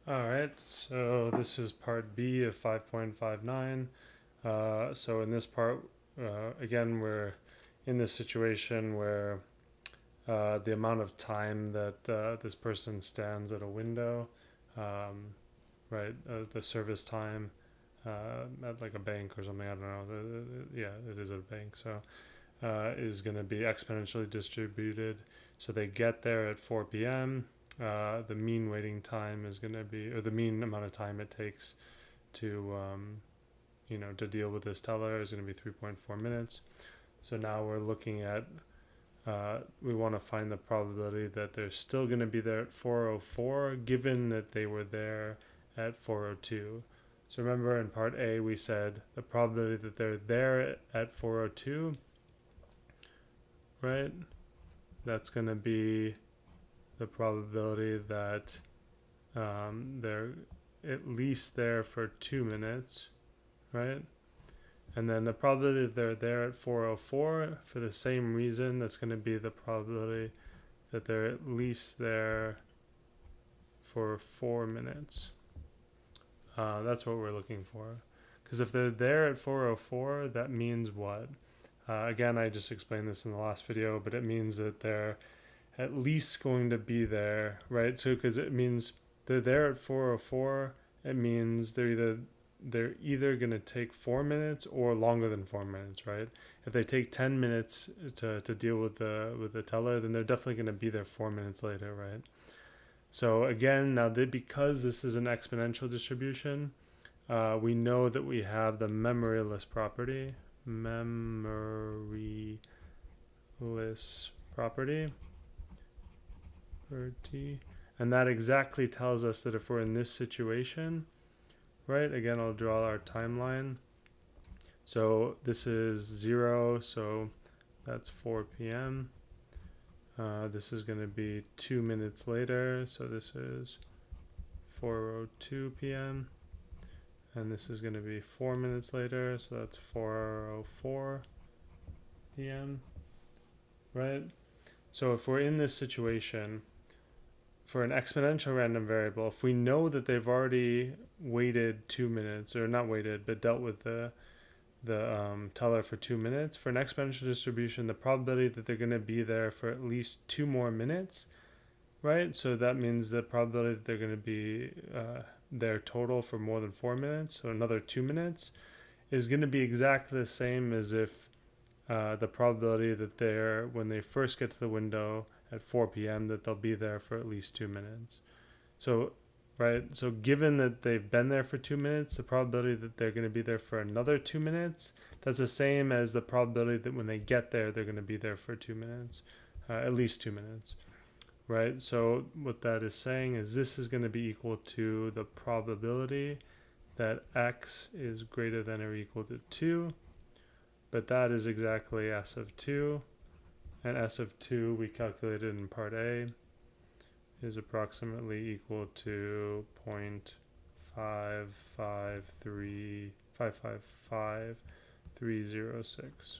All right, so this is part B of 5.59. So in this part, again, we're in this situation where the amount of time that this person stands at a window, um, right, the service time at like a bank or something, I don't know. Yeah, it is a bank, so is going to be exponentially distributed. So they get there at 4 p.m. The mean waiting time is going to be, or the mean amount of time it takes to, to deal with this teller is going to be 3.4 minutes. So now we're looking at, we want to find the probability that they're still going to be there at 4:04, given that they were there at 4:02. So remember in part A, we said the probability that they're there at 4:02, right? That's going to be the probability that they're at least there for 2 minutes, right? And then the probability that they're there at 4:04 for the same reason, that's going to be the probability that they're at least there for 4 minutes. That's what we're looking for. Because if they're there at 4:04, that means what? Again, I just explained this in the last video, but it means that they're at least going to be there, right? So because it means they're there at 4:04, it means they're either going to take 4 minutes or longer than 4 minutes, right? If they take 10 minutes to deal with the teller, then they're definitely going to be there 4 minutes later, right? So again, now because this is an exponential distribution, we know that we have the memoryless property, and that exactly tells us that if we're in this situation, right? Again, I'll draw our timeline. So this is 0, so that's 4 p.m. This is going to be 2 minutes later, so this is 4:02 p.m. And this is going to be 4 minutes later, so that's 4:04 p.m. Right? So if we're in this situation for an exponential random variable, if we know that they've already waited 2 minutes, or not waited, but dealt with the teller for 2 minutes, for an exponential distribution, the probability that they're going to be there for at least 2 more minutes, right? So that means the probability that they're going to be there total for more than 4 minutes, so another 2 minutes, is going to be exactly the same as if the probability that they're, when they first get to the window at 4 p.m., that they'll be there for at least 2 minutes. So, right, so given that they've been there for 2 minutes, the probability that they're going to be there for another 2 minutes, that's the same as the probability that when they get there, they're going to be there for 2 minutes, at least 2 minutes, right? So what that is saying is this is going to be equal to the probability that x is greater than or equal to 2, but that is exactly S of 2, and S of 2 we calculated in part A is approximately equal to 0.555306.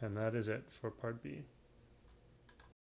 And that is it for part B.